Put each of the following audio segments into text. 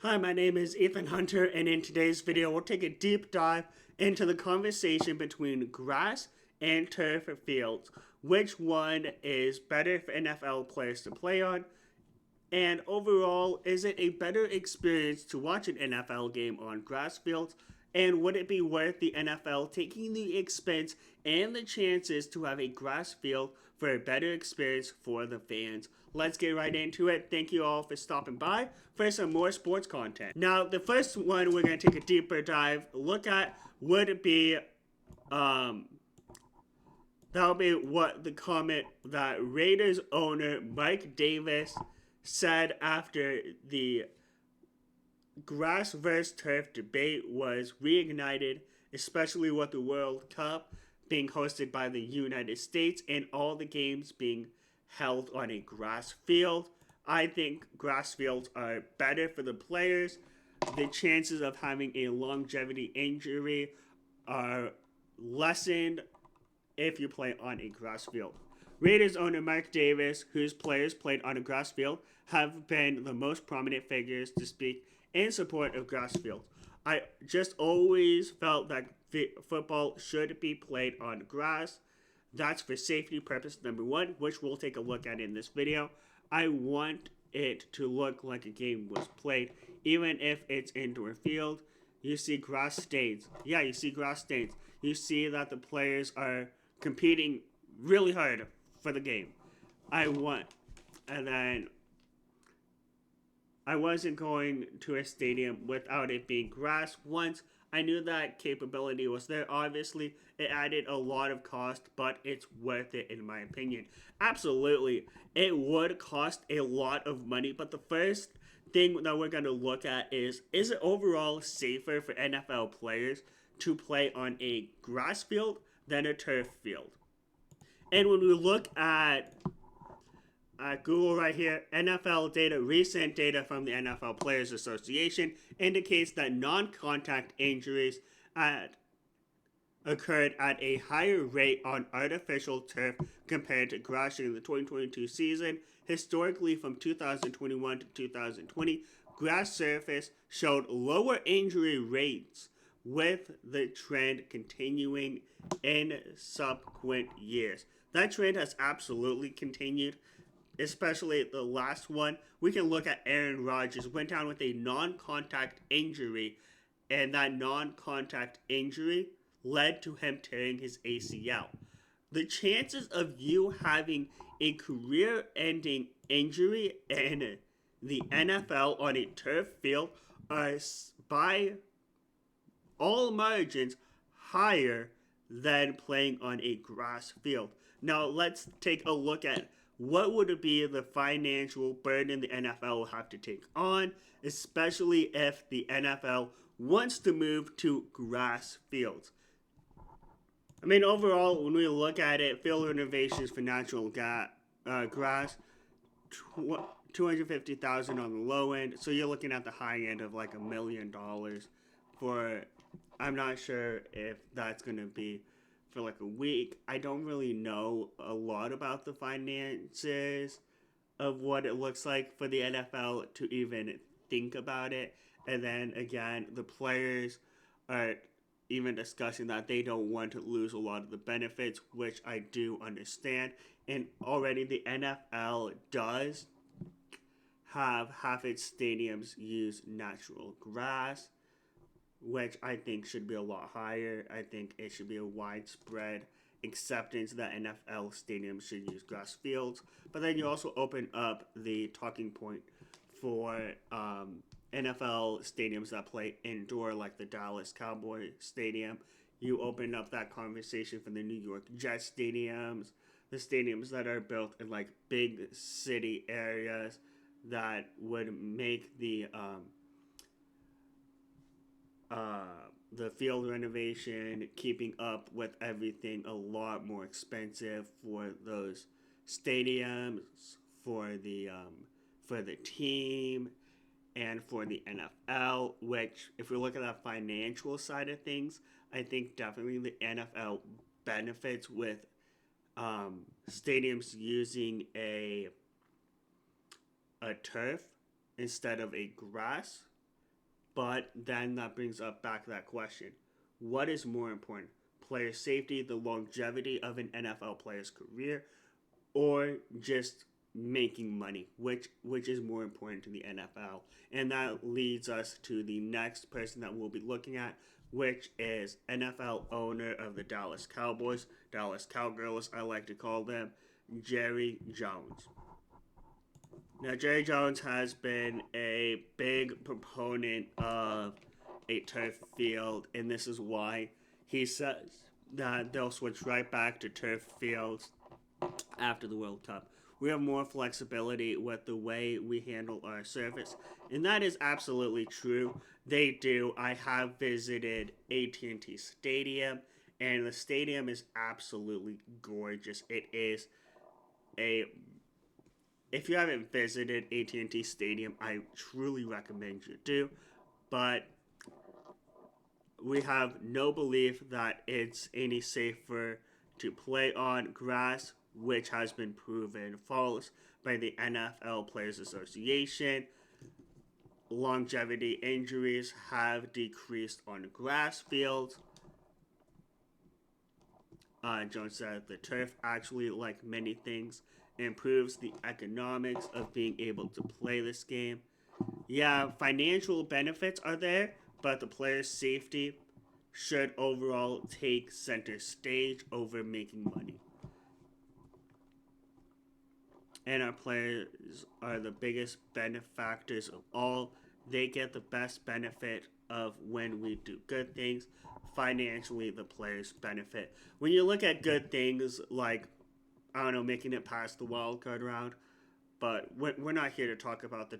Hi, my name is Ethan Hunter, and in today's video, we'll take a deep dive into the conversation between grass and turf fields. Which one is better for NFL players to play on? And overall, is it a better experience to watch an NFL game on grass fields? And would it be worth the NFL taking the expense and the chances to have a grass field for a better experience for the fans? Let's get right into it. Thank you all for stopping by for some more sports content. Now, the first one we're going to take a deeper dive look at would it be that'll be what the comment that Raiders owner Mike Davis said after the grass versus turf debate was reignited, especially with the World Cup being hosted by the United States and all the games being held on a grass field. I think grass fields are better for the players. The chances of having a longevity injury are lessened if you play on a grass field. Raiders owner Mark Davis, whose players played on a grass field, have been the most prominent figures to speak in support of grass fields. I just always felt that football should be played on grass. That's for safety purpose number one, which we'll take a look at in this video. I want it to look like a game was played, even if it's indoor field. You see grass stains. Yeah, you see grass stains. You see that the players are competing really hard for the game. And then I wasn't going to a stadium without it being grass. Once I knew that capability was there, obviously it added a lot of cost, but it's worth it in my opinion. Absolutely, it would cost a lot of money, but the first thing that we're going to look at is it overall safer for NFL players to play on a grass field than a turf field? And when we look at Google right here, NFL data, recent data from the NFL Players Association indicates that non-contact injuries occurred at a higher rate on artificial turf compared to grass during the 2022 season. Historically, from 2021 to 2020, grass surface showed lower injury rates, with the trend continuing in subsequent years. That trend has absolutely continued, especially the last one. We can look at Aaron Rodgers, went down with a non-contact injury, and that non-contact injury led to him tearing his ACL. The chances of you having a career-ending injury in the NFL on a turf field are by all margins higher than playing on a grass field. Now let's take a look at what would be the financial burden the NFL will have to take on, especially if the NFL wants to move to grass fields. I mean, overall, when we look at it, field renovations for natural grass, $250,000 on the low end. So you're looking at the high end of like $1 million for. I'm not sure if that's going to be for like a week. I don't really know a lot about the finances of what it looks like for the NFL to even think about it. And then again, the players are even discussing that they don't want to lose a lot of the benefits, which I do understand. And already the NFL does have half its stadiums use natural grass, which I think should be a lot higher. I think it should be a widespread acceptance that NFL stadiums should use grass fields. But then you also open up the talking point for NFL stadiums that play indoor, like the Dallas Cowboy Stadium. You open up that conversation for the New York Jets stadiums, the stadiums that are built in like big city areas that would make the field renovation, keeping up with everything, a lot more expensive for those stadiums, for the team, and for the NFL. Which, if we look at that financial side of things, I think definitely the NFL benefits with stadiums using a turf instead of a grass. But then that brings up back that question. What is more important? Player safety, the longevity of an NFL player's career, or just making money? Which is more important to the NFL? And that leads us to the next person that we'll be looking at, which is NFL owner of the Dallas Cowboys, Dallas Cowgirls, I like to call them, Jerry Jones. Now, Jerry Jones has been a big proponent of a turf field, and this is why he says that they'll switch right back to turf fields after the World Cup. We have more flexibility with the way we handle our surface, and that is absolutely true. They do. I have visited AT&T Stadium, and the stadium is absolutely gorgeous. It is a if you haven't visited AT&T Stadium, I truly recommend you do. But we have no belief that it's any safer to play on grass, which has been proven false by the NFL Players Association. Longevity injuries have decreased on grass fields. Jones said the turf actually, like many things, improves the economics of being able to play this game. Yeah, financial benefits are there, but the player's safety should overall take center stage over making money. And our players are the biggest benefactors of all. They get the best benefit of when we do good things. Financially, the players benefit. When you look at good things like, I don't know, making it past the wild card round, but we're not here to talk about the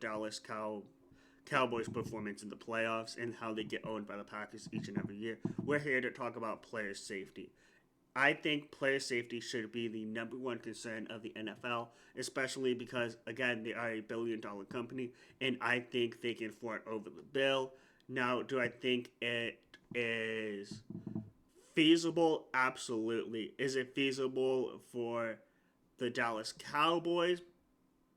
Cowboys' performance in the playoffs and how they get owned by the Packers each and every year. We're here to talk about player safety. I think player safety should be the number one concern of the NFL, especially because, again, they are a billion-dollar company, and I think they can afford over the bill. Now, do I think it is feasible? Absolutely. Is it feasible for the Dallas Cowboys?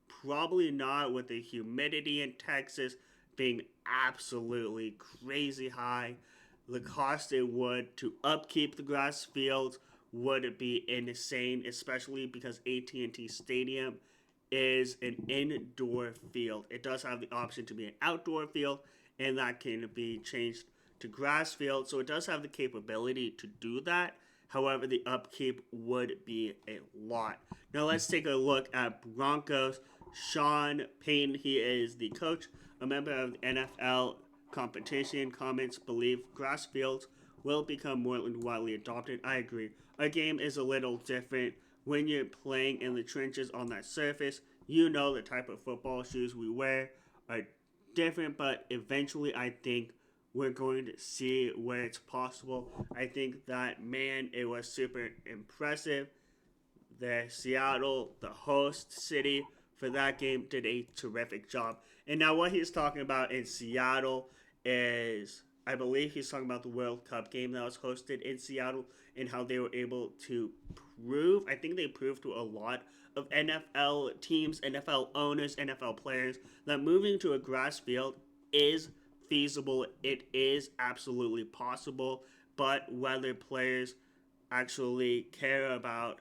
Probably not, with the humidity in Texas being absolutely crazy high. The cost it would to upkeep the grass fields would be insane, especially because AT&T Stadium is an indoor field. It does have the option to be an outdoor field, and that can be changed to grass field, so it does have the capability to do that. However, the upkeep would be a lot. Now let's take a look at Broncos. Sean Payton, he is the coach, a member of the NFL competition, comments believe grass fields will become more widely adopted. I agree. Our game is a little different. When you're playing in the trenches on that surface, you know the type of football shoes we wear are different, but eventually I think we're going to see where it's possible. I think that, man, it was super impressive. Seattle, the host city for that game, did a terrific job. And now what he's talking about in Seattle is, I believe he's talking about the World Cup game that was hosted in Seattle and how they were able to prove, I think they proved to a lot of NFL teams, NFL owners, NFL players, that moving to a grass field is feasible. It is absolutely possible, but whether players actually care about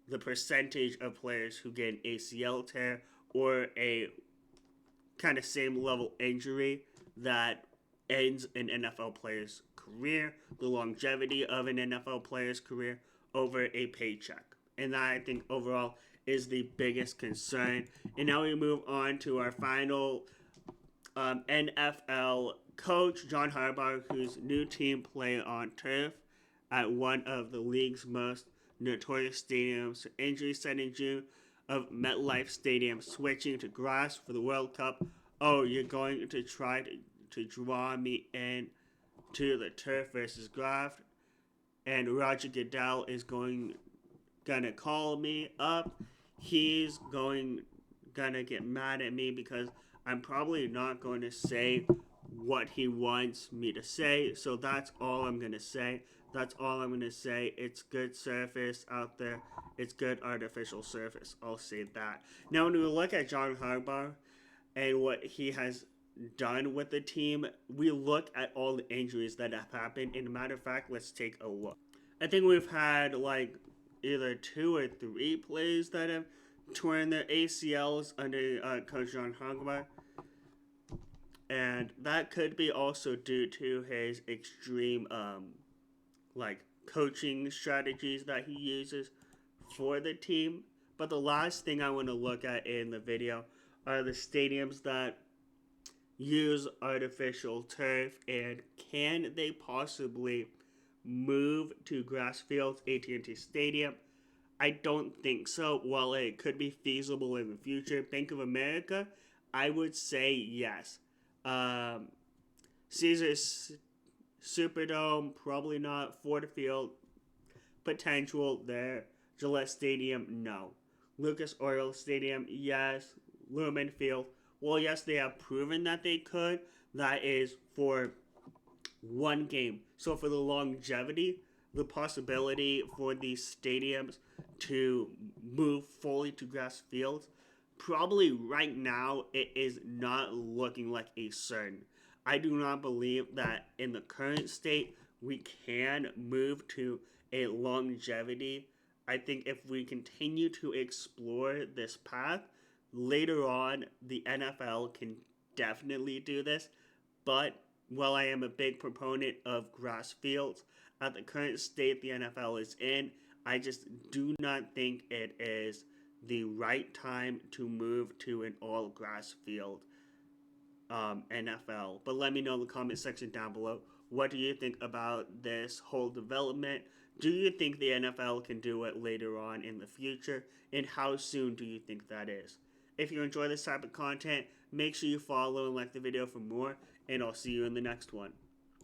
the percentage of players who get an ACL tear or a kind of same level injury that ends an NFL player's career, the longevity of an NFL player's career over a paycheck. And that, I think, overall is the biggest concern. And now we move on to our final NFL coach, John Harbaugh, whose new team play on turf at one of the league's most notorious stadiums. Injury set in June of MetLife Stadium, switching to grass for the World Cup. Oh, you're going to try to draw me in to the turf versus grass, and Roger Goodell is gonna call me up. He's gonna get mad at me because I'm probably not going to say what he wants me to say. So that's all I'm gonna say. That's all I'm gonna say. It's good surface out there. It's good artificial surface. I'll say that. Now, when we look at John Harbaugh and what he has done with the team, we look at all the injuries that have happened. And a matter of fact, let's take a look. I think we've had like either 2 or 3 players that have torn their ACLs under Coach John Hogba. And that could be also due to his extreme like coaching strategies that he uses for the team. But the last thing I want to look at in the video are the stadiums that use artificial turf, and can they possibly move to grass fields, AT&T Stadium? I don't think so. While it could be feasible in the future, Bank of America, I would say yes. Caesars Superdome, probably not. Ford Field, potential there. Gillette Stadium, no. Lucas Oil Stadium, yes. Lumen Field, well, yes, they have proven that they could. That is for one game. So for the longevity, the possibility for these stadiums to move fully to grass fields, probably right now it is not looking like a certain. I do not believe that in the current state we can move to a longevity. I think if we continue to explore this path, later on the NFL can definitely do this. But while I am a big proponent of grass fields, at the current state the NFL is in, I just do not think it is the right time to move to an all grass field NFL. But let me know in the comment section down below. What do you think about this whole development? Do you think the NFL can do it later on in the future? And how soon do you think that is? If you enjoy this type of content, make sure you follow and like the video for more. And I'll see you in the next one.